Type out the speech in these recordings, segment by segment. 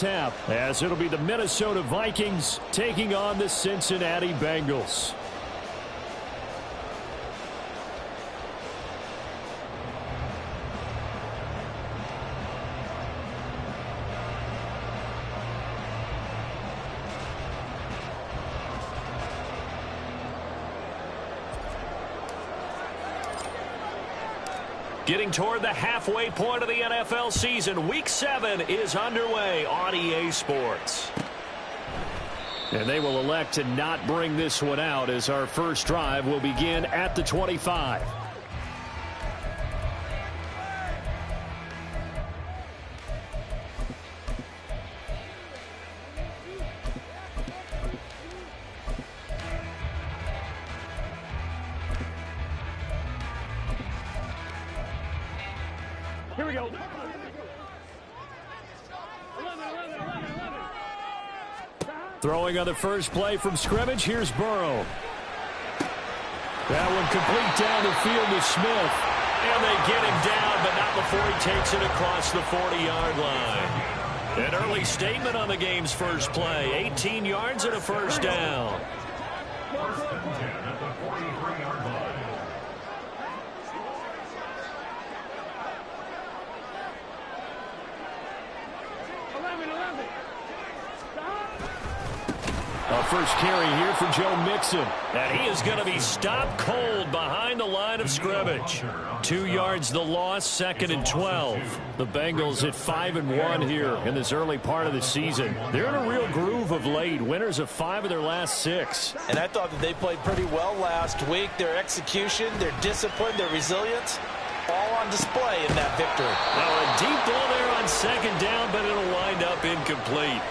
tap, as it'll be the Minnesota Vikings taking on the Cincinnati Bengals. Getting toward the halfway point of the NFL season, Week 7 is underway on EA Sports. And they will elect to not bring this one out, as our first drive will begin at the 25. Here we go. Throwing on the first play from scrimmage, here's Burrow. That one complete down the field to Smith. And they get him down, but not before he takes it across the 40-yard line. An early statement on the game's first play. 18 yards and a first down. First carry here for Joe Mixon. And he is going to be stopped cold behind the line of scrimmage. 2 yards the loss, 2nd and 12. The Bengals at 5-1 here in this early part of the season. They're in a real groove of late. Winners of 5 of their last 6. And I thought that they played pretty well last week. Their execution, their discipline, their resilience, all on display in that victory. Now a deep ball there on 2nd down, but it'll wind up incomplete.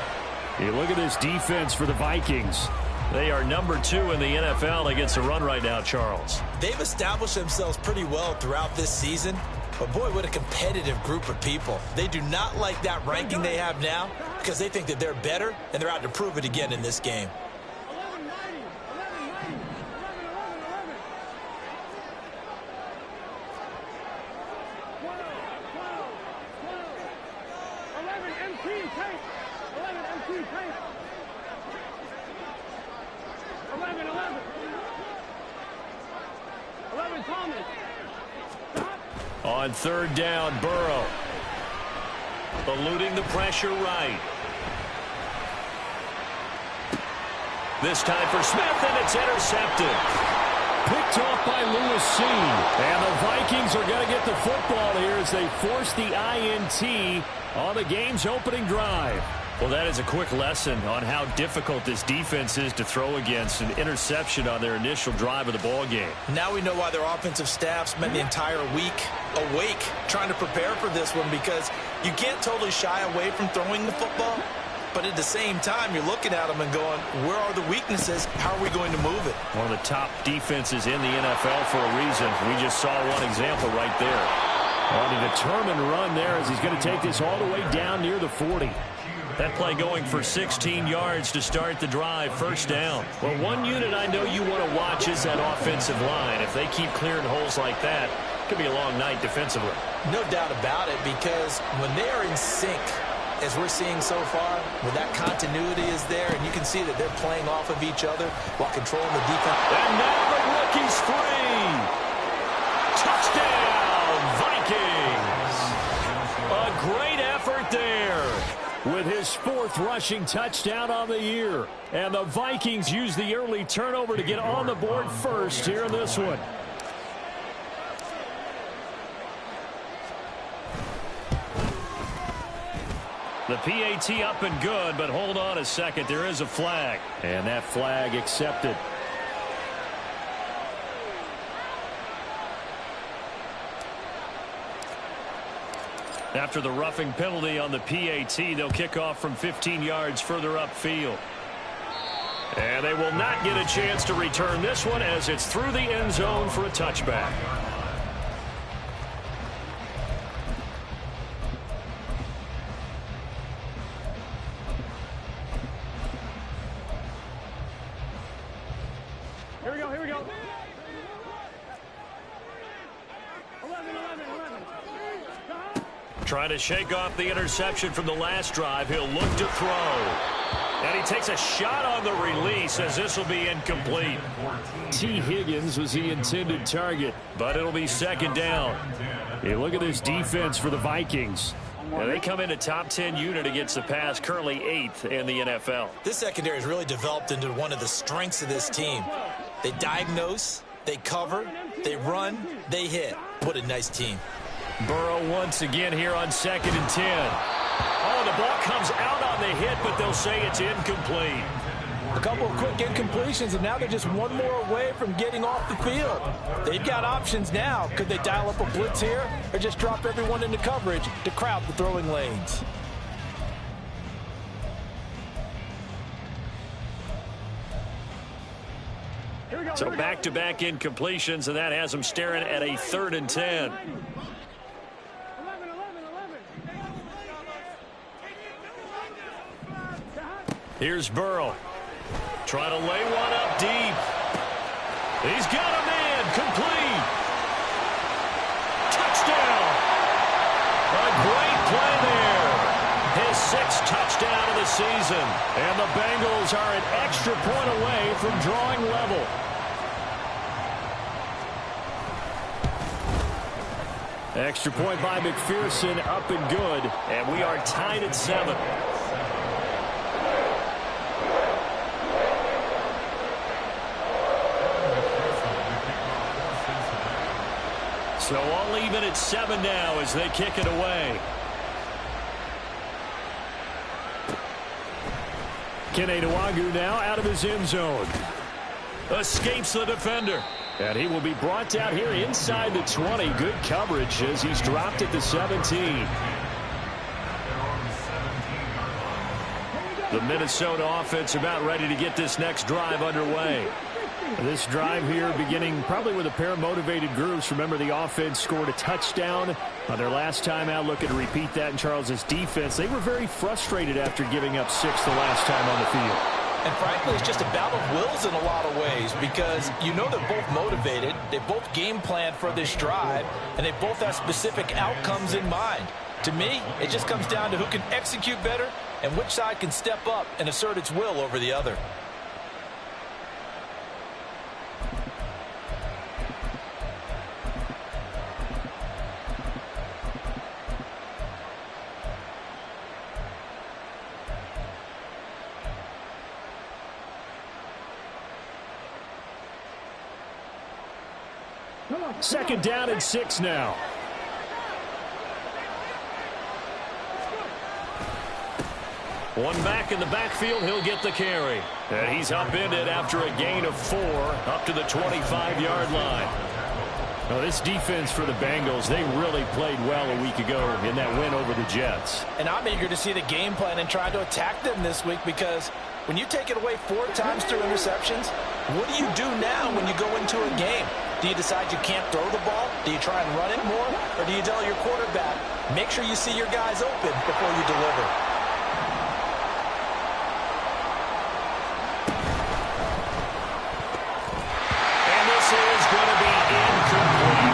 You look at this defense for the Vikings. They are number 2 in the NFL against the run right now, Charles. They've established themselves pretty well throughout this season. But, boy, what a competitive group of people. They do not like that ranking they have now because they think that they're better, and they're out to prove it again in this game. On 3rd down, Burrow. Eluding the pressure right. This time for Smith, and it's intercepted. Picked off by Lewis Seen. And the Vikings are going to get the football here as they force the INT on the game's opening drive. Well, that is a quick lesson on how difficult this defense is to throw against. An interception on their initial drive of the ball game. Now we know why their offensive staff spent the entire week awake trying to prepare for this one, because you can't totally shy away from throwing the football. But at the same time, you're looking at them and going, where are the weaknesses? How are we going to move it? One of the top defenses in the NFL for a reason. We just saw one example right there. On a determined run there as he's going to take this all the way down near the 40. That play going for 16 yards to start the drive, 1st down. Well, one unit I know you want to watch is that offensive line. If they keep clearing holes like that, it could be a long night defensively. No doubt about it, because when they are in sync, as we're seeing so far, when that continuity is there, and you can see that they're playing off of each other while controlling the defense. And now the rookie's free. Touchdown, Vikings. A great effort there, with his 4th rushing touchdown on the year. And the Vikings use the early turnover to get on the board first here in this one. The PAT up and good, but hold on a second. There is a flag. And that flag accepted. After the roughing penalty on the PAT, they'll kick off from 15 yards further upfield. And they will not get a chance to return this one as it's through the end zone for a touchback. Here we go, here we go. 11. Trying to shake off the interception from the last drive. He'll look to throw. And he takes a shot on the release as this will be incomplete. T. Higgins was the intended target, but it'll be second down. Hey, look at this defense for the Vikings. Now they come in a top 10 unit against the pass, currently 8th in the NFL. This secondary has really developed into one of the strengths of this team. They diagnose, they cover, they run, they hit. What a nice team. Burrow once again here on 2nd and 10. Oh, the ball comes out on the hit, but they'll say it's incomplete. A couple of quick incompletions, and now they're just one more away from getting off the field. They've got options now. Could they dial up a blitz here or just drop everyone into coverage to crowd the throwing lanes? So back-to-back incompletions, and that has them staring at a 3rd and 10. Here's Burrow. Trying to lay one up deep. He's got a man. Complete. Touchdown. A great play there. His 6th touchdown of the season. And the Bengals are an extra point away from drawing level. Extra point by McPherson, up and good. And we are tied at 7. So all even at 7 now as they kick it away. Kene Nwangwu now out of his end zone. Escapes the defender. And he will be brought down here inside the 20. Good coverage as he's dropped at the 17. The Minnesota offense about ready to get this next drive underway. This drive here beginning probably with a pair of motivated groups. Remember, the offense scored a touchdown on their last time out. Looking to repeat that in Charles's defense. They were very frustrated after giving up 6 the last time on the field. And frankly, it's just a battle of wills in a lot of ways because you know they're both motivated. They both game planned for this drive, and they both have specific outcomes in mind. To me, it just comes down to who can execute better and which side can step up and assert its will over the other. Second down and 6 now. One back in the backfield, he'll get the carry. And he's upended after a gain of 4 up to the 25-yard line. Now, this defense for the Bengals, they really played well a week ago in that win over the Jets. And I'm eager to see the game plan and try to attack them this week because when you take it away 4 times through interceptions, what do you do now when you go into a game? Do you decide you can't throw the ball? Do you try and run it more? Or do you tell your quarterback, make sure you see your guys open before you deliver? And this is going to be incomplete.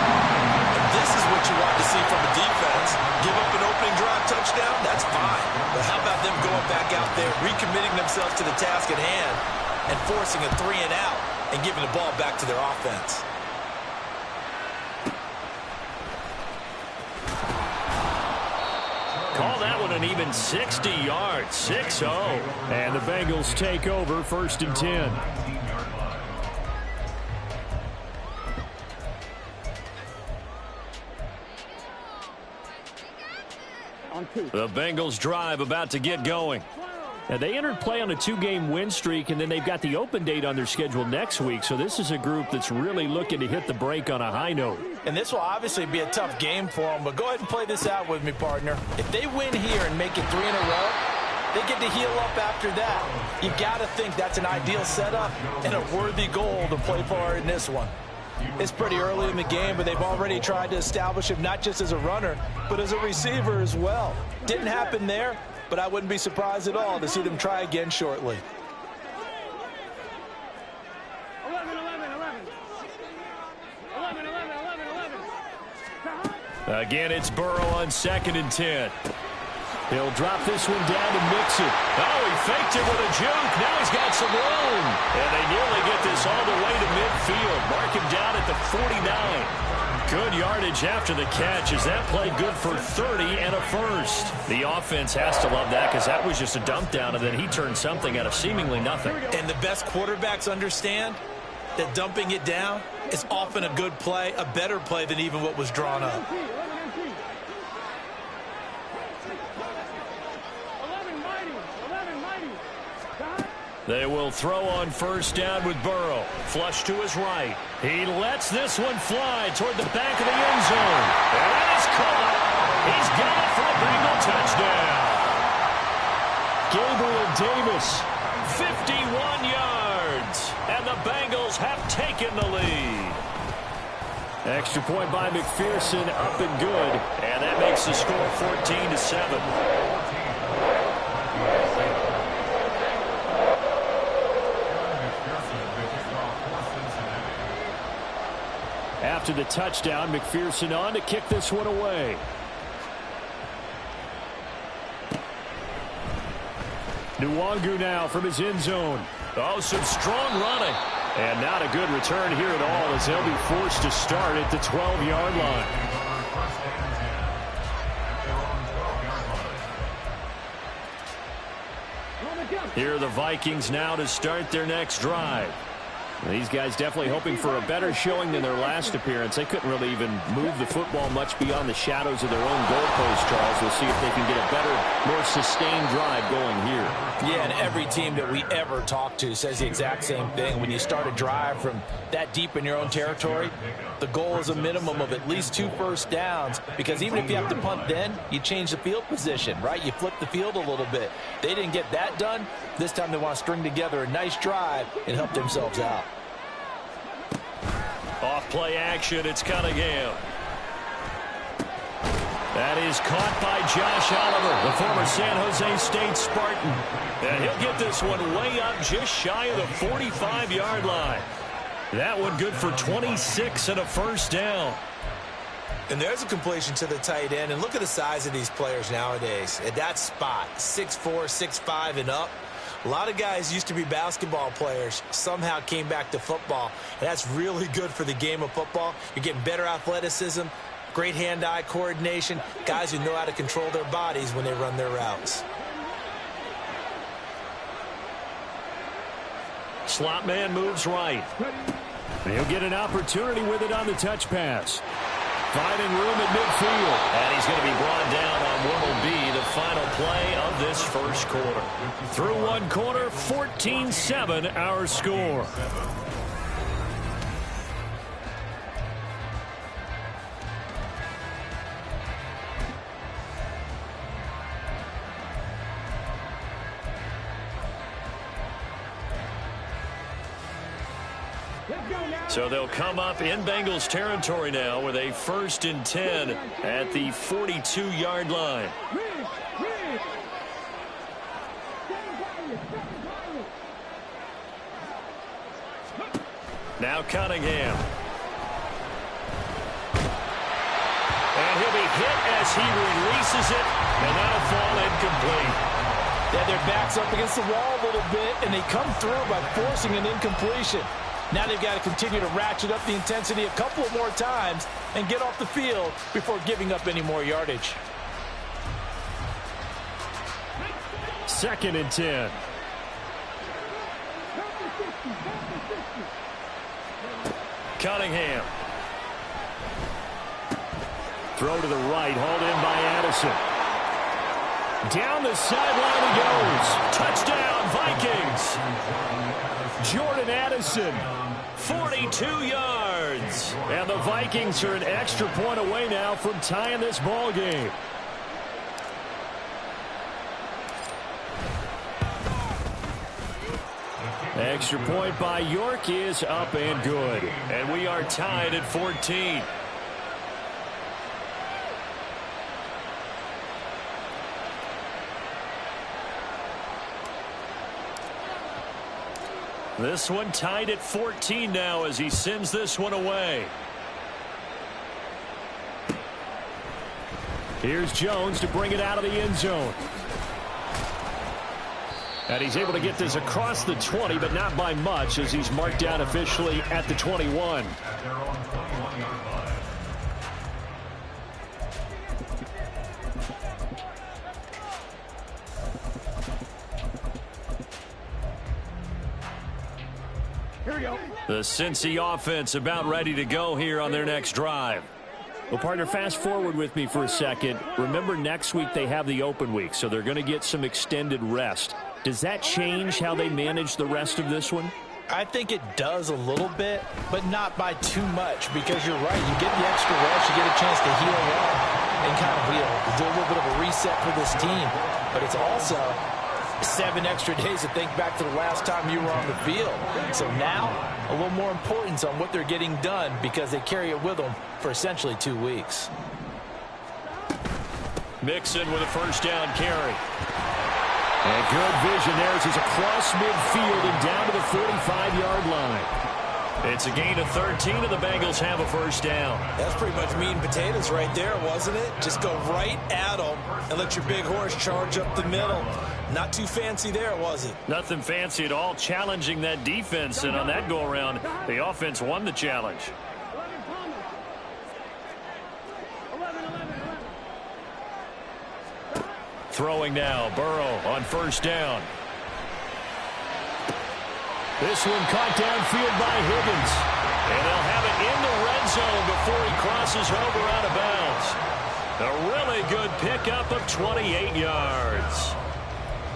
And this is what you want to see from a defense. Give up an opening drive touchdown, that's fine. But how about them going back out there, recommitting themselves to the task at hand, and forcing a 3 and out and giving the ball back to their offense? Call that one an even 60 yards, 6-0. And the Bengals take over 1st and 10. The Bengals drive about to get going. Now, they entered play on a 2-game win streak, and then they've got the open date on their schedule next week. So this is a group that's really looking to hit the break on a high note. And this will obviously be a tough game for them, but go ahead and play this out with me, partner. If they win here and make it 3 in a row, they get to heal up after that. You got to think that's an ideal setup and a worthy goal to play for in this one. It's pretty early in the game, but they've already tried to establish him not just as a runner, but as a receiver as well. Didn't happen there, but I wouldn't be surprised at all to see them try again shortly. 11. Again, it's Burrow on 2nd and 10. He'll drop this one down to Mixon. Oh, he faked it with a juke. Now he's got some room. And they nearly get this all the way to midfield. Mark him down at the 49. Good yardage after the catch. Is that play good for 30 and a first? The offense has to love that because that was just a dump down, and then he turned something out of seemingly nothing. And the best quarterbacks understand that dumping it down is often a good play, a better play than even what was drawn up. They will throw on 1st down with Burrow. Flush to his right. He lets this one fly toward the back of the end zone. And that is caught. He's got it for a Bengal touchdown. Gabriel Davis, 51 yards. And the Bengals have taken the lead. Extra point by McPherson, up and good. And that makes the score 14-7. After the touchdown, McPherson on to kick this one away. Nwangu now from his end zone. Oh, some strong running. And not a good return here at all as they'll be forced to start at the 12-yard line. Here are the Vikings now to start their next drive. These guys definitely hoping for a better showing than their last appearance. They couldn't really even move the football much beyond the shadows of their own goalpost, Charles. We'll see if they can get a better, more sustained drive going here. Yeah, and every team that we ever talk to says the exact same thing. When you start a drive from that deep in your own territory, the goal is a minimum of at least 2 first downs, because even if you have to punt then, you change the field position, right? You flip the field a little bit. They didn't get that done. This time they want to string together a nice drive and help themselves out. Off play action, it's Cunningham. That is caught by Josh Oliver, the former San Jose State Spartan. And he'll get this one way up just shy of the 45-yard line. That one good for 26 and a first down. And there's a completion to the tight end. And look at the size of these players nowadays. At that spot, 6'4", 6'5", and up. A lot of guys used to be basketball players, somehow came back to football. And that's really good for the game of football. You're getting better athleticism, great hand-eye coordination, guys who know how to control their bodies when they run their routes. Slot man moves right. He'll get an opportunity with it on the touch pass. Finding room at midfield. And he's going to be brought down on what will be the final play of this first quarter. Through one quarter, 14-7 our score. So they'll come up in Bengals territory now with a 1st and 10 at the 42-yard line. Now Cunningham. And he'll be hit as he releases it, and that'll fall incomplete. Yeah, their back's up against the wall a little bit, and they come through by forcing an incompletion. Now they've got to continue to ratchet up the intensity a couple of more times and get off the field before giving up any more yardage. 2nd and 10. Cunningham. Throw to the right, hauled in by Addison. Down the sideline he goes. Touchdown, Vikings. Jordan Addison, 42 yards. And the Vikings are an extra point away now from tying this ball game. Extra point by York is up and good. And we are tied at 14. This one tied at 14 now as he sends this one away. Here's Jones to bring it out of the end zone. And he's able to get this across the 20, but not by much, as he's marked down officially at the 21. Here we go. The Cincy offense about ready to go here on their next drive. Well, partner, fast forward with me for a second. Remember, next week they have the open week, so they're going to get some extended rest. Does that change how they manage the rest of this one? I think it does a little bit, but not by too much, because you're right. You get the extra rest, you get a chance to heal up and kind of do a little bit of a reset for this team. But it's also 7 extra days to think back to the last time you were on the field. So now, a little more importance on what they're getting done, because they carry it with them for essentially 2 weeks. Mixon with a first down carry. And good vision there as he's across midfield and down to the 45-yard line. It's a gain of 13, and the Bengals have a first down. That's pretty much meat and potatoes right there, wasn't it? Just go right at them and let your big horse charge up the middle. Not too fancy there, was it? Nothing fancy at all, challenging that defense, and on that go-around, the offense won the challenge. Throwing now, Burrow on first down. This one caught downfield by Higgins. And they'll have it in the red zone before he crosses over out of bounds. A really good pickup of 28 yards.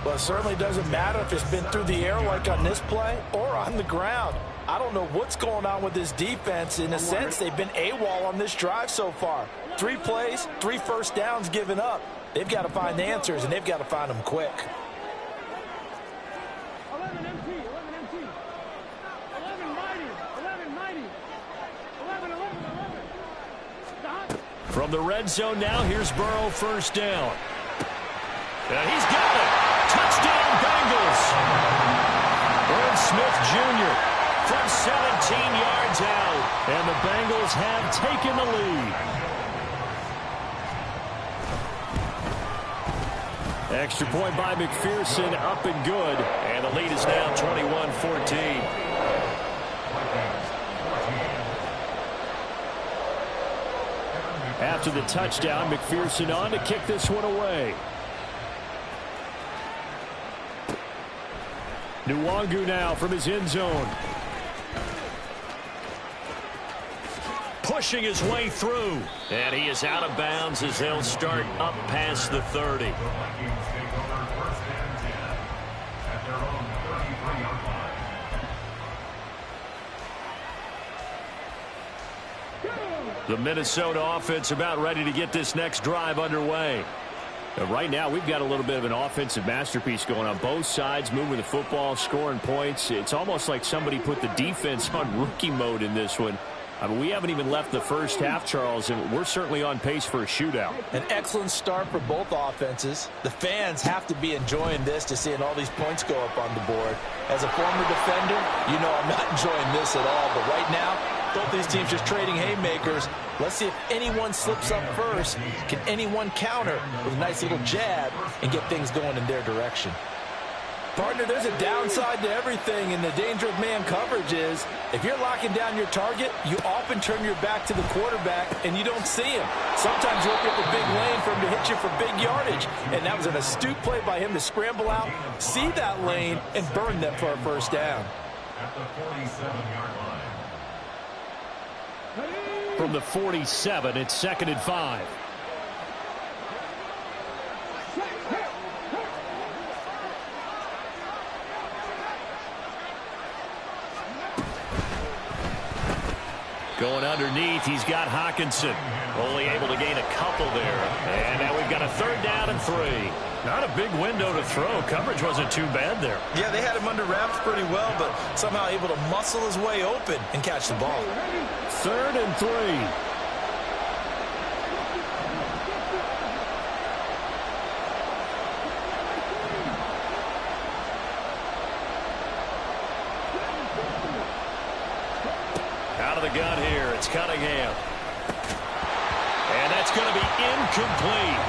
Well, it certainly doesn't matter if it's been through the air like on this play or on the ground. I don't know what's going on with this defense. In a sense, they've been AWOL on this drive so far. 3 plays, 3 first downs given up. They've got to find the answers, and they've got to find them quick. 11 empty, 11 empty. 11 mighty, 11 mighty. 11, 11, 11. From the red zone now, here's Burrow first down. And he's got it. Touchdown, Bengals. Irv Smith Jr. from 17 yards out. And the Bengals have taken the lead. Extra point by McPherson, up and good. And the lead is now 21-14. After the touchdown, McPherson on to kick this one away. Nwangu now from his end zone. Pushing his way through. And he is out of bounds as they'll start up past the 30. The Minnesota offense about ready to get this next drive underway. Right now, we've got a little bit of an offensive masterpiece going on both sides, moving the football, scoring points. It's almost like somebody put the defense on rookie mode in this one. I mean, we haven't even left the first half, Charles, and we're certainly on pace for a shootout. An excellent start for both offenses. The fans have to be enjoying this to seeing all these points go up on the board. As a former defender, you know I'm not enjoying this at all. But right now, both these teams just trading haymakers. Let's see if anyone slips up first. Can anyone counter with a nice little jab and get things going in their direction? Partner, there's a downside to everything, and the danger of man coverage is if you're locking down your target, you often turn your back to the quarterback and you don't see him. Sometimes you open up a big lane for him to hit you for big yardage, and that was an astute play by him to scramble out, see that lane, and burn them for a first down. At the 47-yard line. From the 47, it's 2nd and 5. Going underneath, he's got Hockenson. Only able to gain a couple there. And now we've got a 3rd down and 3. Not a big window to throw. Coverage wasn't too bad there. Yeah, they had him under wraps pretty well, but somehow able to muscle his way open and catch the ball. 3rd and 3. Out of the gun here, it's Cunningham. And that's That's going to be incomplete.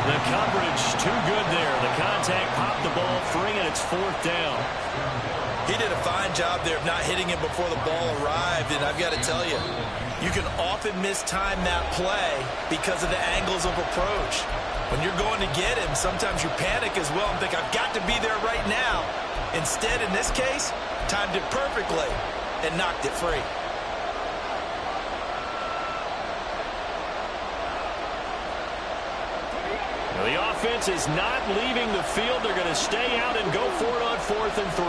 The coverage too good there. The contact popped the ball free, and it's 4th down. He did a fine job there of not hitting him before the ball arrived, and I've got to tell you, you can often mistime that play because of the angles of approach. When you're going to get him, sometimes you panic as well and think, I've got to be there right now. Instead, in this case, timed it perfectly and knocked it free. The offense is not leaving the field. They're going to stay out and go for it on 4th and 3.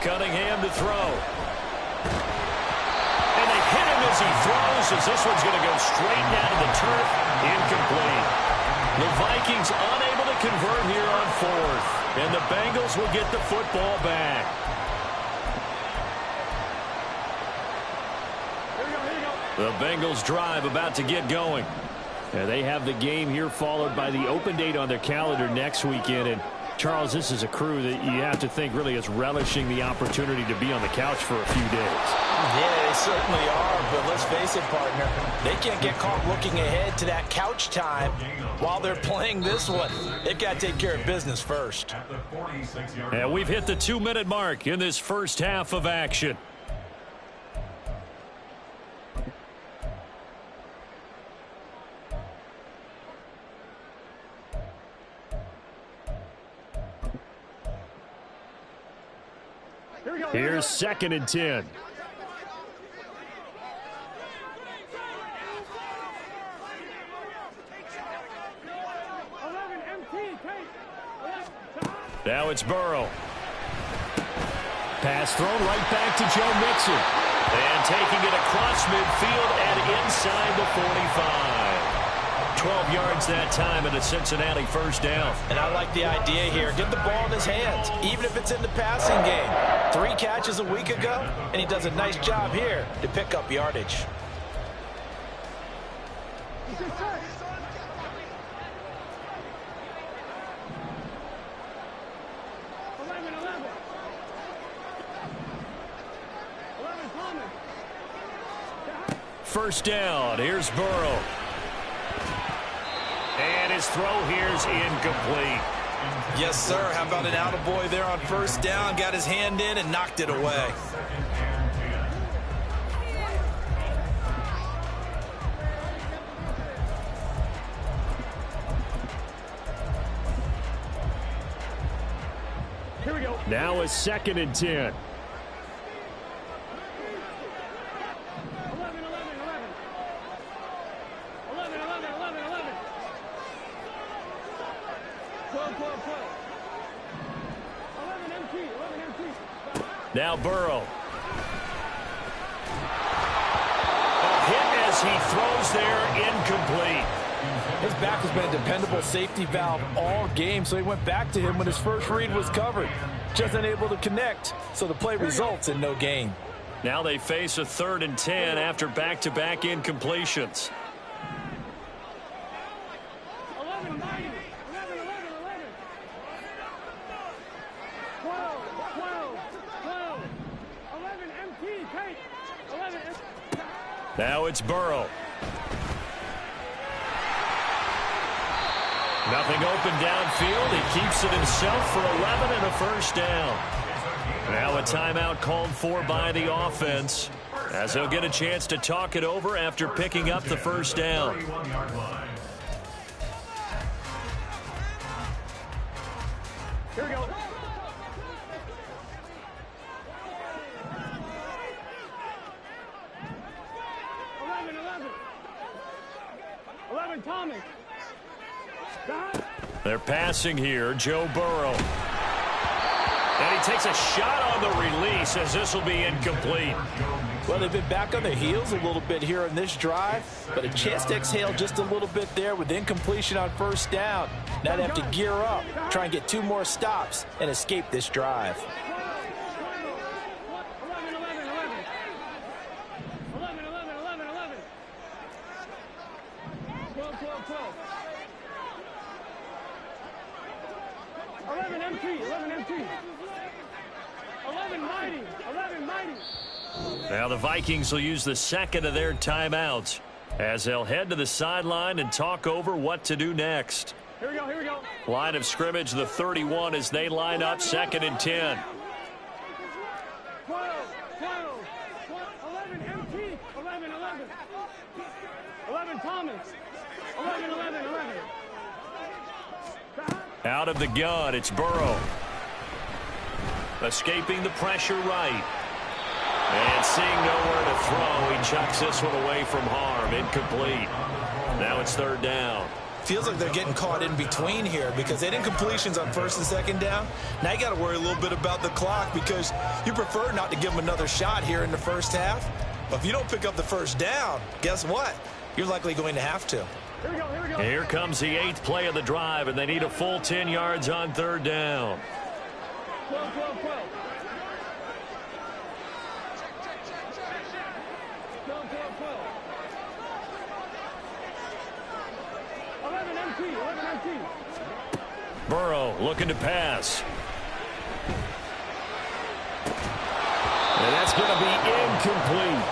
Cunningham to throw. And they hit him as he throws, as this one's going to go straight down to the turf. Incomplete. The Vikings unable to convert here on 4th. And the Bengals will get the football back. The Bengals drive about to get going. And they have the game here followed by the open date on their calendar next weekend. And Charles, this is a crew that you have to think really is relishing the opportunity to be on the couch for a few days. Yeah, they certainly are, but let's face it, partner, they can't get caught looking ahead to that couch time while they're playing this one. They've got to take care of business first. And we've hit the 2-minute mark in this first half of action. Here's 2nd and 10. Now it's Burrow. Pass thrown right back to Joe Mixon. And taking it across midfield and inside the 45. 12 yards that time and a Cincinnati first down. And I like the idea here. Get the ball in his hands, even if it's in the passing game. 3 catches a week ago, and he does a nice job here to pick up yardage. First down. Here's Burrow. And his throw here's incomplete. Yes, sir. How about an attaboy there on first down? Got his hand in and knocked it away. Here we go. Now a 2nd and 10. 11 empty. Now Burrow. A hit as he throws there, incomplete. His back has been a dependable safety valve all game, so he went back to him when his first read was covered. Just unable to connect, so the play results in no gain. Now they face a 3rd and 10 after back-to-back incompletions. 11, 9, 11, 12, 11, MT, Kate, 11. Now it's Burrow. Nothing open downfield. He keeps it himself for 11 and a first down. Now a timeout called for by the offense, as he'll get a chance to talk it over after picking up the first down. Here we go. Tommy. They're passing here, Joe Burrow. And he takes a shot on the release as this will be incomplete. Well, they've been back on their heels a little bit here in this drive, but a chance to exhale just a little bit there with incompletion on first down. Now they have to gear up, try and get 2 more stops, and escape this drive. MT. 11 MT. 11 mighty. 11 mighty. Now the Vikings will use the second of their timeouts as they'll head to the sideline and talk over what to do next. Here we go, here we go. Line of scrimmage, the 31 as they line up 2nd and 10. 12, 11 MT. 11. 11 Thomas. 11. Out of the gun, it's Burrow. Escaping the pressure right. And seeing nowhere to throw, he chucks this one away from harm. Incomplete. Now it's 3rd down. Feels like they're getting caught in between here because they didn't completions on 1st and 2nd down. Now you got to worry a little bit about the clock because you prefer not to give them another shot here in the 1st half. But if you don't pick up the 1st down, guess what? You're likely going to have to. Here we go, here we go. Here comes the 8th play of the drive, and they need a full 10 yards on 3rd down. 12. 11 MT. Burrow looking to pass. And that's going to be incomplete.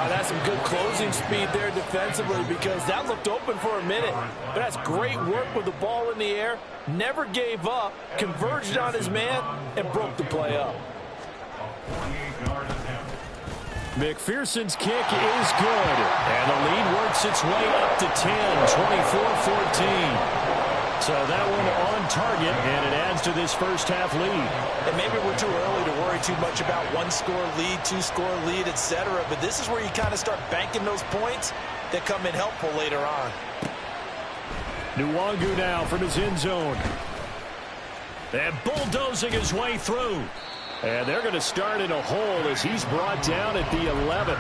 That's some good closing speed there defensively because that looked open for a minute. But that's great work with the ball in the air. Never gave up, converged on his man, and broke the play up. McPherson's kick is good. And the lead works its way up to 10, 24-14. So that one on target, and it adds to this 1st half lead. And maybe we're too early to worry too much about 1-score lead, 2-score lead, etc. But this is where you kind of start banking those points that come in helpful later on. Nwangu now from his end zone. And bulldozing his way through. And they're going to start in a hole as he's brought down at the 11.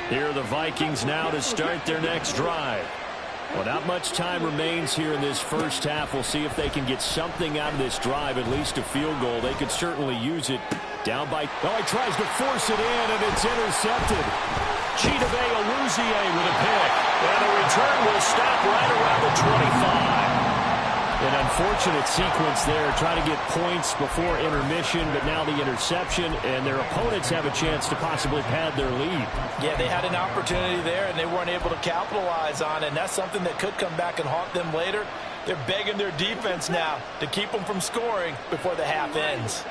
Here are the Vikings now to start their next drive. Well, not much time remains here in this 1st half. We'll see if they can get something out of this drive, at least a field goal. They could certainly use it. Down by... Oh, he tries to force it in, and it's intercepted. Chidobe Awuzie with a pick. And the return will stop right around the 25. An unfortunate sequence there, trying to get points before intermission, but now the interception, and their opponents have a chance to possibly pad their lead. Yeah, they had an opportunity there, and they weren't able to capitalize on it, and that's something that could come back and haunt them later. They're begging their defense now to keep them from scoring before the half ends.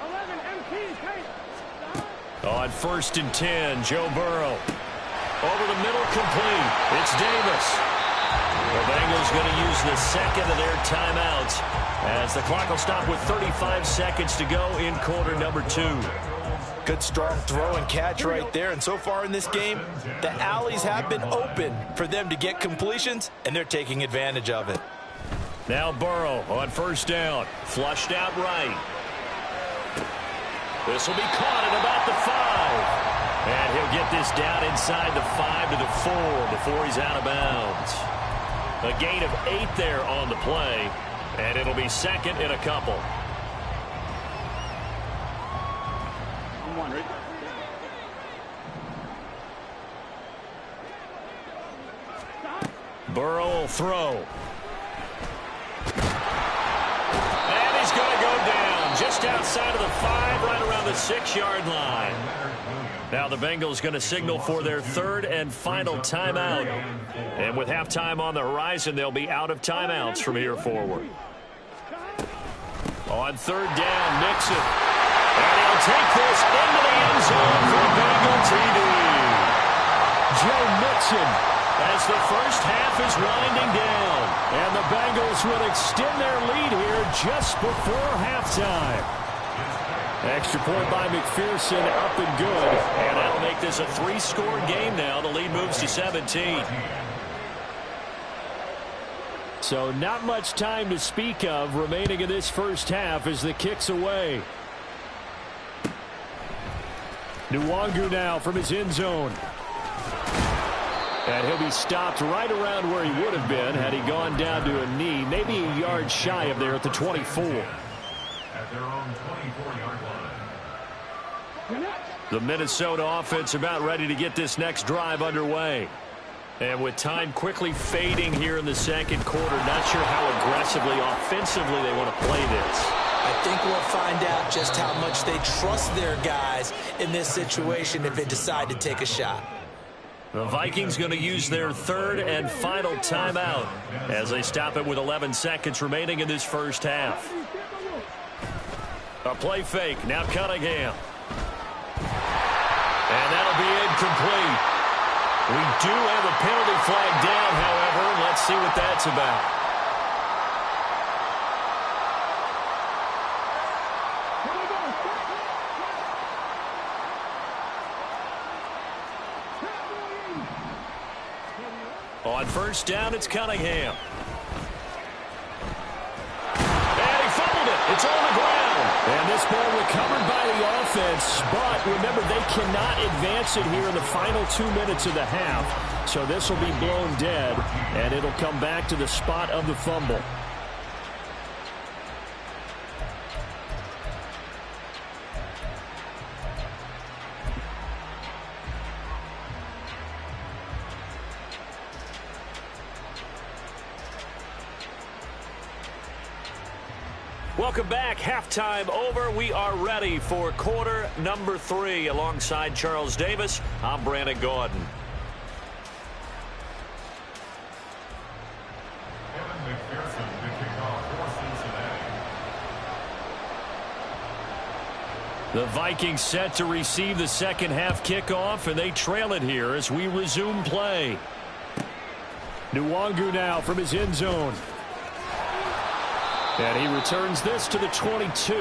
11 MT. On 1st and 10, Joe Burrow. Over the middle, complete. It's Davis. The Bengals going to use the 2nd of their timeouts as the clock will stop with 35 seconds to go in quarter number 2. Good strong throw and catch right there. And so far in this game, the alleys have been open for them to get completions, and they're taking advantage of it. Now Burrow on 1st down. Flushed out right. This will be caught at about the 5. And he'll get this down inside the 5 to the 4 before he's out of bounds. A gain of 8 there on the play, and it'll be 2nd and a couple. Burrow will throw. And he's going to go down just outside of the 5, right around the 6-yard line. Now the Bengals going to signal for their 3rd and final timeout. And with halftime on the horizon, they'll be out of timeouts from here forward. On 3rd down, Mixon. And he'll take this into the end zone for Bengal TD. Joe Mixon as the 1st half is winding down. And the Bengals will extend their lead here just before halftime. Extra point by McPherson, up and good. And that'll make this a 3-score game now. The lead moves to 17. So not much time to speak of remaining in this 1st half as the kick's away. Nwangu now from his end zone. And he'll be stopped right around where he would have been had he gone down to a knee, maybe a yard shy of there at the 24. At their own 24-yard line. The Minnesota offense about ready to get this next drive underway. And with time quickly fading here in the second quarter, not sure how aggressively, offensively they want to play this. I think we'll find out just how much they trust their guys in this situation if they decide to take a shot. The Vikings going to use their third and final timeout as they stop it with 11 seconds remaining in this first half. A play fake. Now Cunningham. And that'll be incomplete. We do have a penalty flag down, however. Let's see what that's about. On first down, it's Cunningham. And he fumbled it. It's on the ground. And this ball recovered by the offense. But remember, they cannot advance it here in the final 2 minutes of the half. So this will be blown dead, and it'll come back to the spot of the fumble. Welcome back. Halftime over. We are ready for quarter number 3. Alongside Charles Davis, I'm Brandon Gaudin. The Vikings set to receive the second half kickoff, and they trail it here as we resume play. Nwangu now from his end zone. And he returns this to the 22.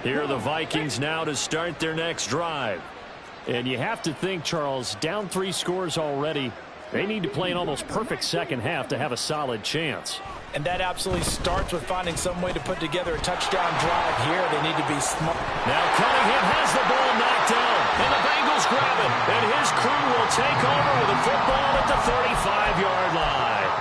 Here are the Vikings now to start their next drive. And you have to think, Charles, down 3 scores already. They need to play an almost perfect second half to have a solid chance. And that absolutely starts with finding some way to put together a touchdown drive here. They need to be smart. Now Cunningham has the ball knocked down, and the Bengals grab it. And his crew will take over with a football at the 35-yard line.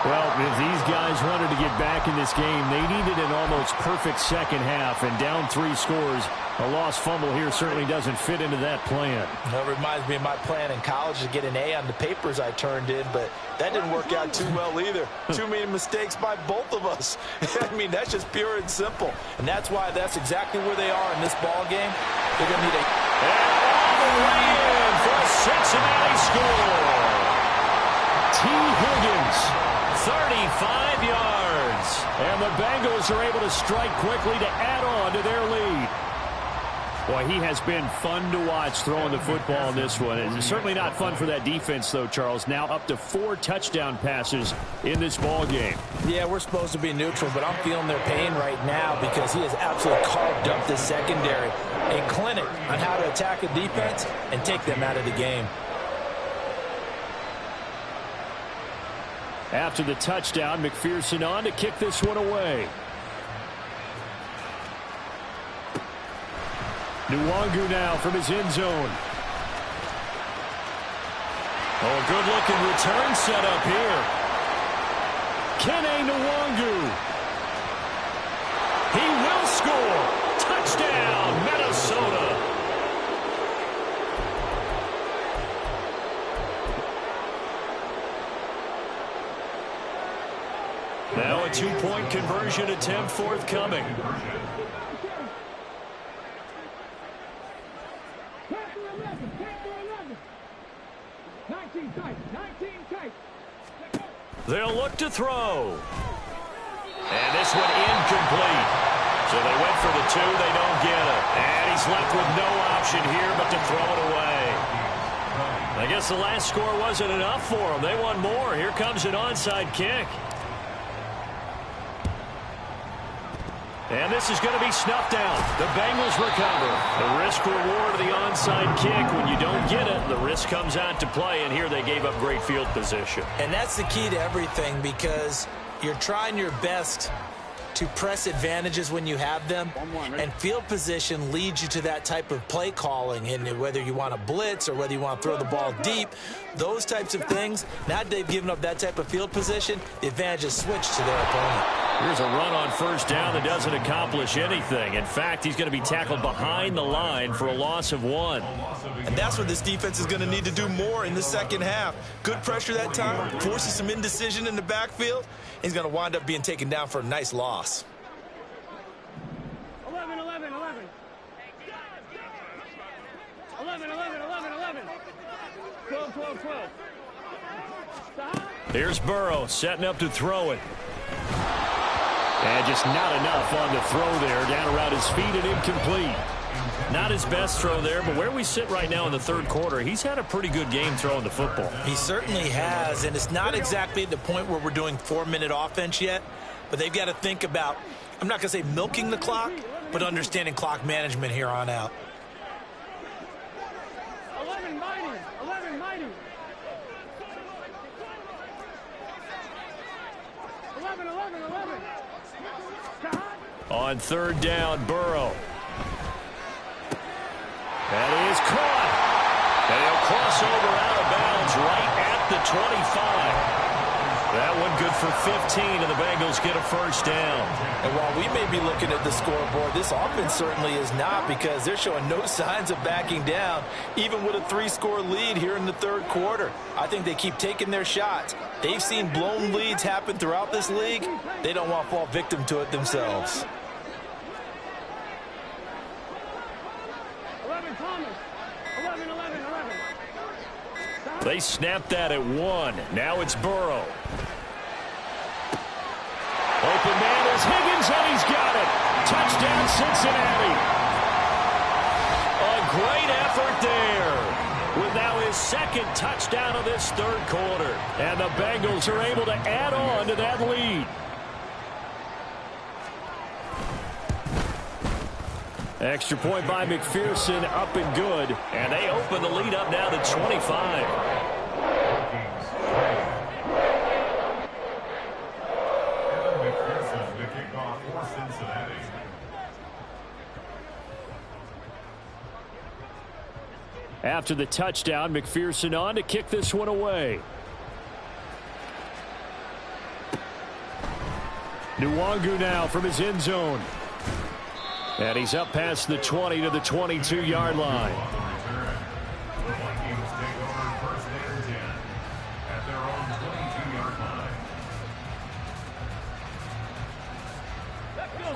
Well, if these guys wanted to get back in this game, they needed an almost perfect second half, and down 3 scores. A lost fumble here certainly doesn't fit into that plan. That reminds me of my plan in college to get an A on the papers I turned in, but that didn't work out too well either. Too many mistakes by both of us. I mean, that's just pure and simple. And that's why that's exactly where they are in this ball game. They're going to need a... And all the way in for a Cincinnati score. T. Higgins, 35 yards. And the Bengals are able to strike quickly to add on to their lead. Boy, he has been fun to watch throwing the football in this one. It's certainly not fun for that defense, though, Charles. Now up to 4 touchdown passes in this ball game. Yeah, we're supposed to be neutral, but I'm feeling their pain right now because he has absolutely carved up the secondary. A clinic on how to attack a defense and take them out of the game. After the touchdown, McPherson on to kick this one away. Nwangu now from his end zone. Oh, good-looking return set up here. Kene Nwangu. He will score. Touchdown, Minnesota. Now a 2-point conversion attempt forthcoming. 19 tight. They'll look to throw. And this one incomplete. So they went for the 2. They don't get it. And he's left with no option here but to throw it away. I guess the last score wasn't enough for them. They want more. Here comes an onside kick. And this is going to be snuffed out. The Bengals recover. The risk-reward of the onside kick. When you don't get it, the risk comes out to play. And here they gave up great field position. And that's the key to everything because you're trying your best to press advantages when you have them, and field position leads you to that type of play calling. And whether you want to blitz or whether you want to throw the ball deep, those types of things, now that they've given up that type of field position, the advantage is switched to their opponent. Here's a run on first down that doesn't accomplish anything. In fact, he's going to be tackled behind the line for a loss of 1. And that's what this defense is going to need to do more in the second half. Good pressure that time, forces some indecision in the backfield. He's going to wind up being taken down for a nice loss. 11, 11, 11. 11, 11, 11, 11. 12, 12, 12. Stop. Here's Burrow setting up to throw it. And just not enough on the throw there. Down around his feet and incomplete. Not his best throw there, but where we sit right now in the third quarter, he's had a pretty good game throwing the football. He certainly has, and it's not exactly at the point where we're doing 4-minute offense yet, but they've got to think about, I'm not going to say milking the clock, but understanding clock management here on out. 11 mighty. 11 mighty. 11, 11, 11. Stop. On third down, Burrow. That is caught. And he'll cross over out of bounds right at the 25. That one good for 15, and the Bengals get a first down. And while we may be looking at the scoreboard, this offense certainly is not, because they're showing no signs of backing down, even with a 3-score lead here in the third quarter. I think they keep taking their shots. They've seen blown leads happen throughout this league. They don't want to fall victim to it themselves. 11 Thomas. 11, 11, 11. They snapped that at 1. Now it's Burrow. Open man is Higgins, and he's got it. Touchdown, Cincinnati. A great effort there. With now his second touchdown of this third quarter. And the Bengals are able to add on to that lead. Extra point by McPherson, up and good. And they open the lead up now to 25. After the touchdown, McPherson on to kick this one away. Nwangu now from his end zone. And he's up past the 20 to the 22-yard line.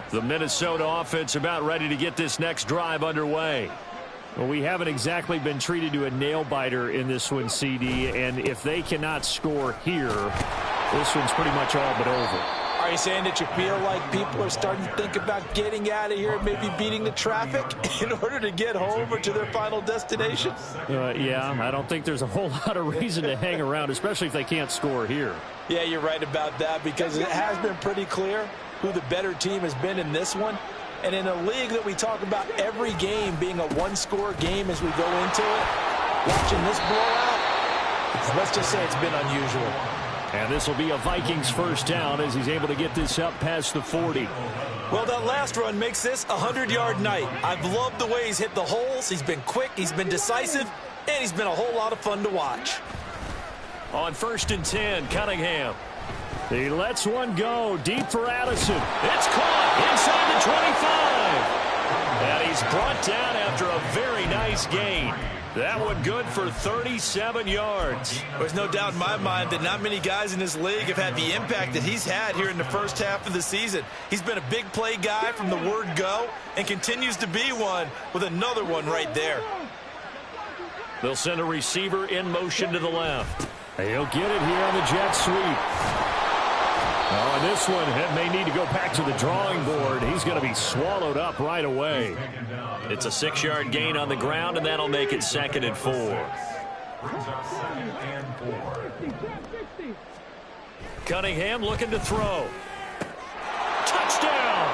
The Minnesota offense about ready to get this next drive underway. Well, we haven't exactly been treated to a nail-biter in this one, CD, and if they cannot score here, this one's pretty much all but over. Are you saying that you feel like people are starting to think about getting out of here and maybe beating the traffic in order to get home or to their final destination? Yeah, I don't think there's a whole lot of reason to hang around, especially if they can't score here. Yeah, you're right about that, because it has been pretty clear who the better team has been in this one. And in a league that we talk about every game being a one-score game as we go into it, watching this blowout, let's just say it's been unusual. And this will be a Vikings first down as he's able to get this up past the 40. Well, that last run makes this a 100-yard night. I've loved the way he's hit the holes. He's been quick, he's been decisive, and he's been a whole lot of fun to watch. On 1st and 10, Cunningham. He lets one go deep for Addison. It's caught inside the 25. And he's brought down after a very nice gain. That one good for 37 yards. There's no doubt in my mind that not many guys in this league have had the impact that he's had here in the first half of the season. He's been a big play guy from the word go and continues to be one with another one right there. They'll send a receiver in motion to the left. He'll get it here on the jet sweep. Oh, and this one may need to go back to the drawing board. He's going to be swallowed up right away. It's a 6-yard gain on the ground, and that'll make it 2nd and 4. Cunningham looking to throw. Touchdown!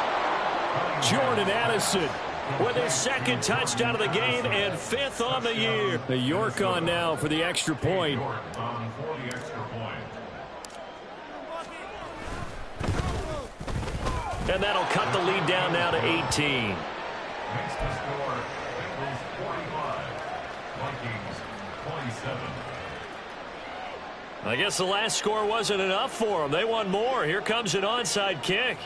Jordan Addison with his 2nd touchdown of the game and 5th on the year. The York on now for the extra point. And that'll cut the lead down now to 18. Makes the score Bengals 45, Vikings 27. I guess the last score wasn't enough for them. They want more. Here comes an onside kick.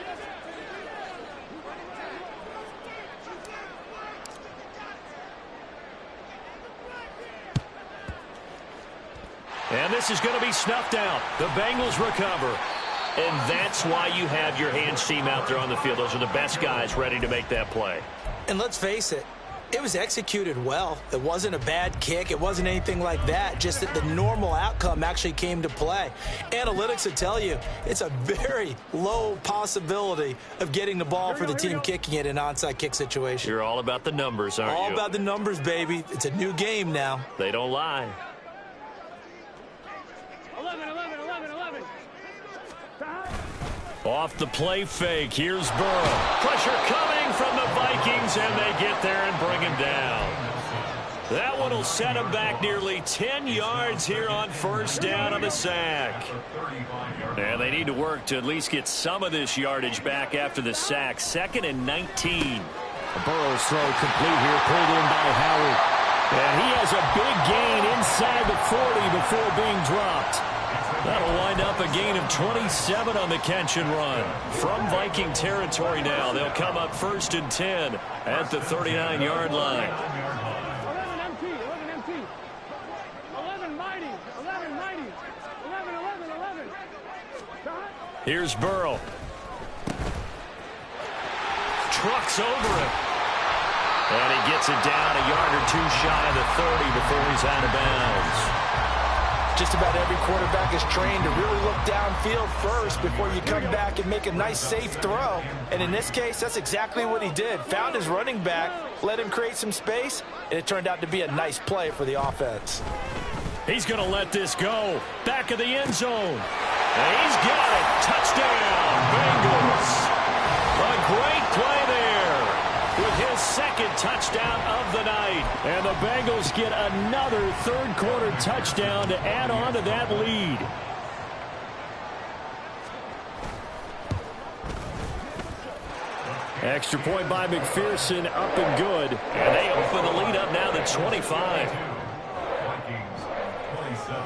And this is going to be snuffed out. The Bengals recover. And that's why you have your hands team out there on the field. Those are the best guys ready to make that play. And let's face it, it was executed well. It wasn't a bad kick. It wasn't anything like that. Just that the normal outcome actually came to play. Analytics will tell you it's a very low possibility of getting the ball for the team kicking it in an onside kick situation. You're all about the numbers, aren't you? All about the numbers, baby. It's a new game now. They don't lie. 11, 11, 11, 11. Off the play fake, here's Burrow. Pressure coming from the Vikings, and they get there and bring him down. That one will set him back nearly 10 yards here on first down on the sack. And they need to work to at least get some of this yardage back after the sack. 2nd and 19. Burrow's throw complete here, pulled in by Howard. And he has a big gain inside the 40 before being dropped. That'll wind up a gain of 27 on the catch and run. From Viking territory now, they'll come up 1st and 10 at the 39-yard line. 11 empty, 11 empty. 11 mighty, 11 mighty. 11, 11, 11. Here's Burrow. Trucks over it. And he gets it down a yard or two shy of the 30 before he's out of bounds. Just about every quarterback is trained to really look downfield first before you come back and make a nice, safe throw. And in this case, that's exactly what he did. Found his running back, let him create some space, and it turned out to be a nice play for the offense. He's going to let this go. Back of the end zone. And he's got it. Touchdown, Bengals. A great play there with his 2nd touchdown of the night. And the Bengals get another 3rd-quarter touchdown to add on to that lead. Extra point by McPherson, up and good. And they open the lead up now to 25. Vikings 27.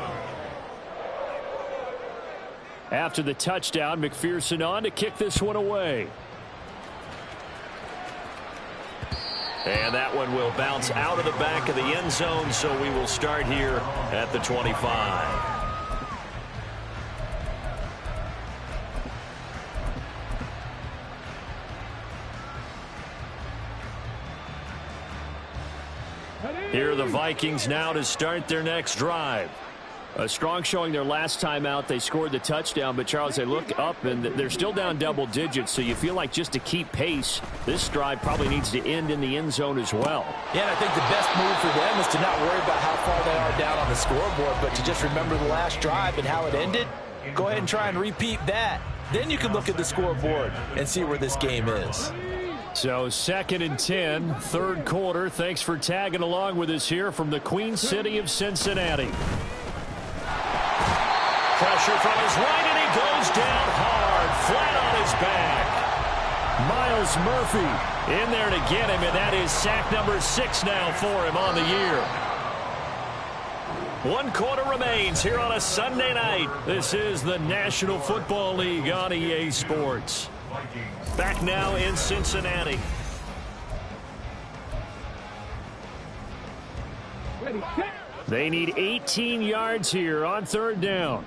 After the touchdown, McPherson on to kick this one away. And that one will bounce out of the back of the end zone, so we will start here at the 25. Here are the Vikings now to start their next drive. A strong showing their last time out. They scored the touchdown, but Charles, they look up and they're still down double digits, so you feel like just to keep pace, this drive probably needs to end in the end zone as well. Yeah, and I think the best move for them is to not worry about how far they are down on the scoreboard, but to just remember the last drive and how it ended. Go ahead and try and repeat that. Then you can look at the scoreboard and see where this game is. So 2nd and 10, 3rd quarter. Thanks for tagging along with us here from the Queen City of Cincinnati. Pressure from his right, and he goes down hard, flat on his back. Miles Murphy in there to get him, and that is sack number 6 now for him on the year. 1 quarter remains here on a Sunday night. This is the National Football League on EA Sports. Back now in Cincinnati. They need 18 yards here on 3rd down.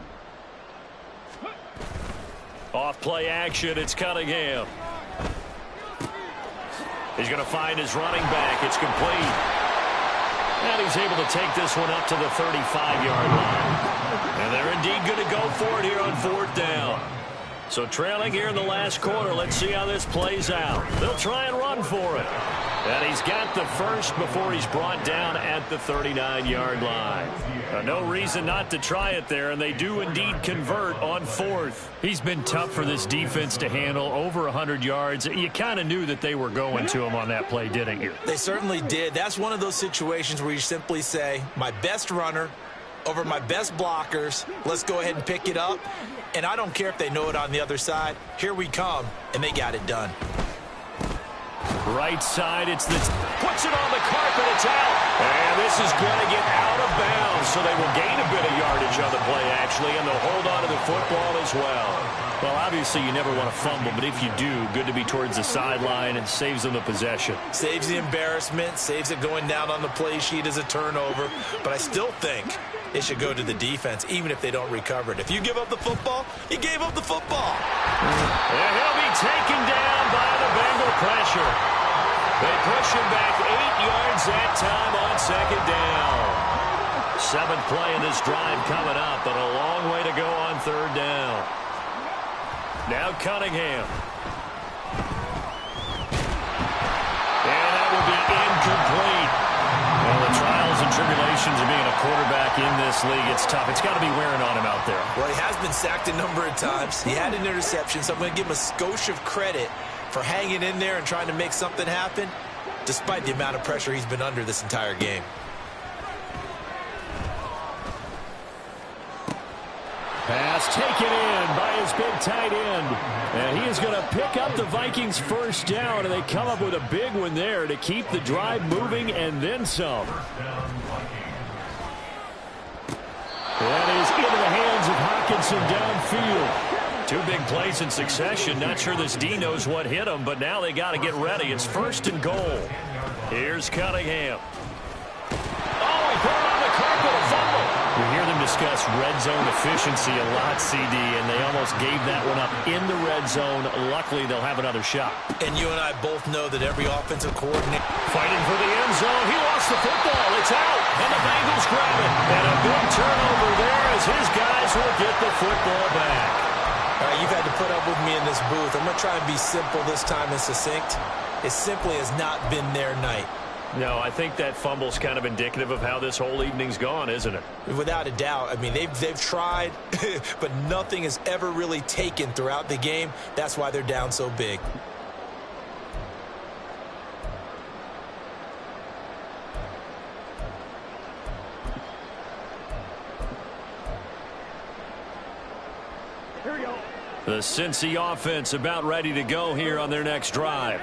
Off play action, it's Cunningham. He's going to find his running back. It's complete. And he's able to take this one up to the 35-yard line. And they're indeed going to go for it here on 4th down. So trailing here in the last quarter, let's see how this plays out. They'll try and run for it. And he's got the first before he's brought down at the 39-yard line. No reason not to try it there, and they do indeed convert on 4th. He's been tough for this defense to handle, over 100 yards. You kind of knew that they were going to him on that play, didn't you? They certainly did. That's one of those situations where you simply say, my best runner over my best blockers. Let's go ahead and pick it up. And I don't care if they know it on the other side. Here we come, and they got it done. Right side, puts it on the carpet, it's out. And this is going to get out of bounds, so they will gain a bit of yardage on the play, actually, and they'll hold on to the football as well. Well, obviously, you never want to fumble, but if you do, good to be towards the sideline and saves them the possession. Saves the embarrassment, saves it going down on the play sheet as a turnover, but I still think it should go to the defense, even if they don't recover it. If you give up the football, you gave up the football. And he'll be taken down by the Bengal pressure. They push him back 8 yards that time on second down. 7th play in this drive coming up, but a long way to go on third down. Now Cunningham. And that will be incomplete. Well, the trials and tribulations of being a quarterback in this league, it's tough. It's got to be wearing on him out there. Well, he has been sacked a number of times. He had an interception, so I'm going to give him a skosh of credit for hanging in there and trying to make something happen, despite the amount of pressure he's been under this entire game. Pass taken in by his big tight end. And he is going to pick up the Vikings first down, and they come up with a big one there to keep the drive moving and then some. That is into the hands of Hockenson downfield. 2 big plays in succession. Not sure this D knows what hit him, but now they got to get ready. It's 1st and goal. Here's Cunningham. Oh, he put it on the carpet, a fumble. We hear them discuss red zone efficiency a lot, CD, and they almost gave that one up in the red zone. Luckily, they'll have another shot. And you and I both know that every offensive coordinator fighting for the end zone. He lost the football. It's out, and the Bengals grab it. And a big turnover there as his guys will get the football back. All right, you've had to put up with me in this booth. I'm going to try and be simple this time and succinct. It simply has not been their night. No, I think that fumble's kind of indicative of how this whole evening's gone, isn't it? Without a doubt. I mean, they've tried, but nothing has ever really taken throughout the game. That's why they're down so big. Here we go. The Cincy offense about ready to go here on their next drive.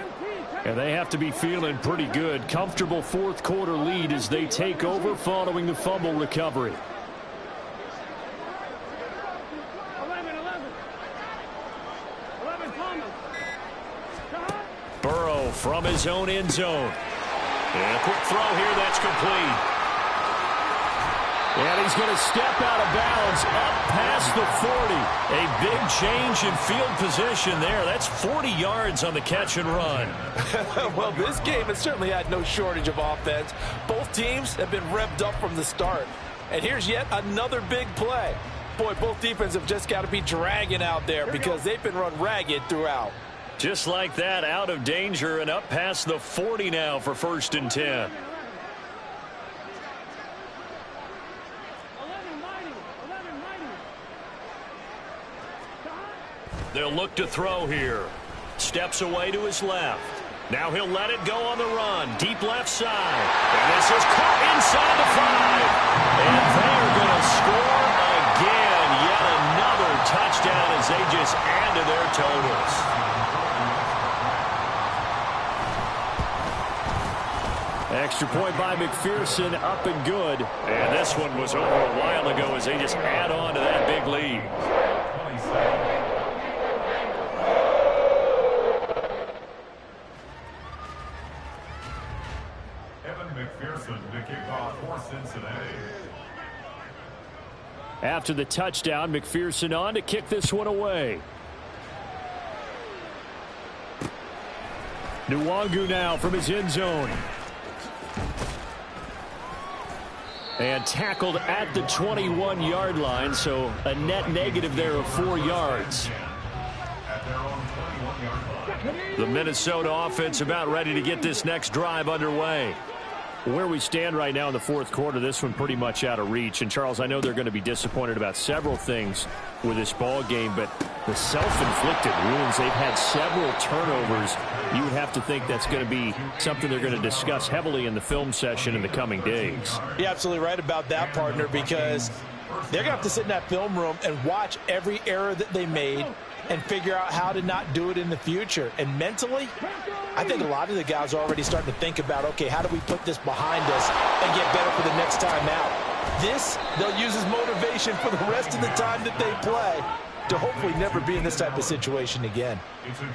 And they have to be feeling pretty good. Comfortable 4th quarter lead as they take over following the fumble recovery. 11 Thomas. Burrow from his own end zone. And a quick throw here that's complete. And he's going to step out of bounds up past the 40. A big change in field position there. That's 40 yards on the catch and run. Well, this game has certainly had no shortage of offense. Both teams have been revved up from the start. And here's yet another big play. Boy, both defenses have just got to be dragging out there because they've been run ragged throughout. Just like that, out of danger and up past the 40 now for 1st and 10. They'll look to throw here. Steps away to his left. Now he'll let it go on the run. Deep left side. And this is caught inside the 5. And they are going to score again. Yet another touchdown as they just add to their totals. Extra point by McPherson, up and good. And this one was over a while ago as they just add on to that big lead. McPherson to kick off for Cincinnati. After the touchdown, McPherson on to kick this one away. Nwangu now from his end zone. And tackled at the 21-yard line, so a net negative there of 4 yards. At their own 21-yard line. The Minnesota offense about ready to get this next drive underway. Where we stand right now in the fourth quarter, this one pretty much out of reach. And, Charles, I know they're going to be disappointed about several things with this ball game, but the self-inflicted wounds, they've had several turnovers. You would have to think that's going to be something they're going to discuss heavily in the film session in the coming days. You're absolutely right about that, partner, because they're going to have to sit in that film room and watch every error that they made and figure out how to not do it in the future. And mentally, I think a lot of the guys are already starting to think about, okay, how do we put this behind us and get better for the next time out? This, they'll use as motivation for the rest of the time that they play to hopefully never be in this type of situation again.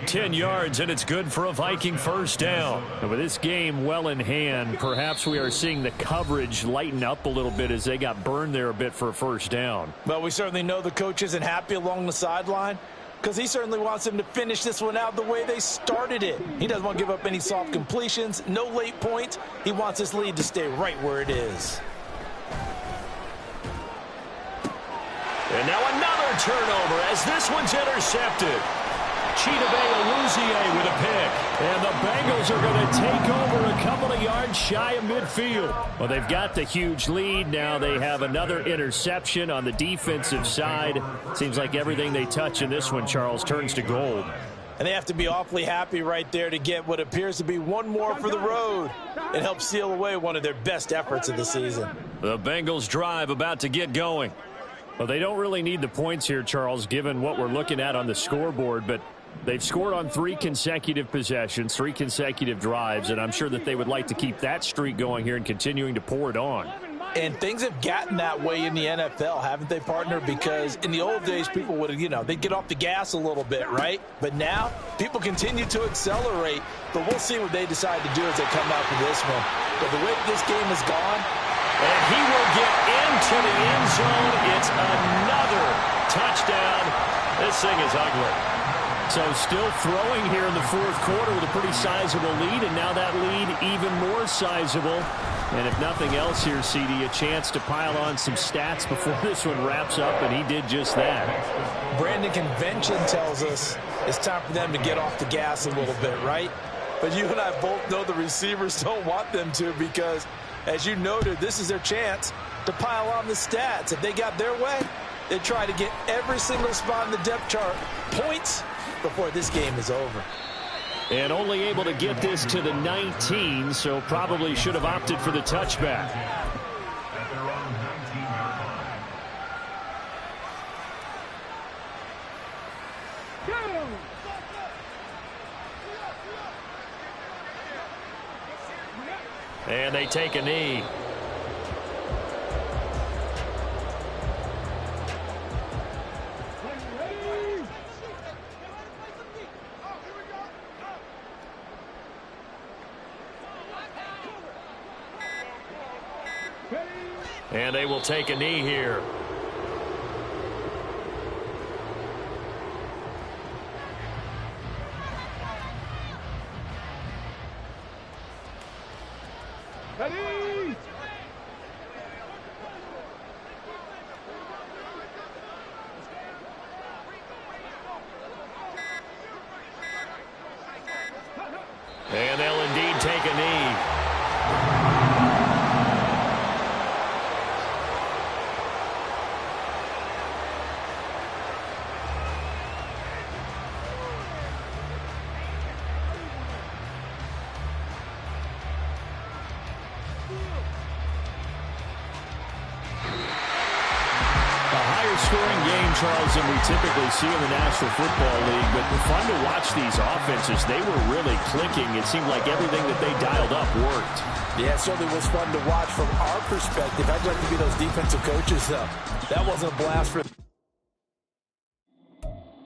10 yards, and it's good for a Viking first down. And with this game well in hand, perhaps we are seeing the coverage lighten up a little bit as they got burned there a bit for a first down. Well, we certainly know the coach isn't happy along the sideline, because he certainly wants them to finish this one out the way they started it. He doesn't want to give up any soft completions, no late points. He wants this lead to stay right where it is. And now another turnover as this one's intercepted. Chidobe Awuzie with a pick. And the Bengals are going to take over a couple of yards shy of midfield. Well, they've got the huge lead. Now they have another interception on the defensive side. Seems like everything they touch in this one, Charles, turns to gold. And they have to be awfully happy right there to get what appears to be one more for the road and help seal away one of their best efforts of the season. The Bengals drive about to get going. Well, they don't really need the points here, Charles, given what we're looking at on the scoreboard, but they've scored on 3 consecutive possessions, 3 consecutive drives, and I'm sure that they would like to keep that streak going here and continuing to pour it on. And things have gotten that way in the NFL, haven't they, partner? Because in the old days, people would have, they'd get off the gas a little bit, right? But now, people continue to accelerate, but we'll see what they decide to do as they come out for this one. But the way this game has gone, and he will get into the end zone. It's another touchdown. This thing is ugly. So still throwing here in the fourth quarter with a pretty sizable lead, and now that lead even more sizable. And if nothing else here, CD, a chance to pile on some stats before this one wraps up, and he did just that. Brandon, convention tells us it's time for them to get off the gas a little bit, right? But you and I both know the receivers don't want them to, because as you noted, this is their chance to pile on the stats. If they got their way, they try to get every single spot in the depth chart points before this game is over. And only able to get this to the 19, so probably should have opted for the touchback. And they take a knee. And they will take a knee here. Ready? And they'll indeed take a knee. Scoring game, Charles, than we typically see in the National Football League, but fun to watch these offenses. They were really clicking. It seemed like everything that they dialed up worked. Yeah, it certainly was fun to watch from our perspective. I'd like to be those defensive coaches, though. That wasn't a blast for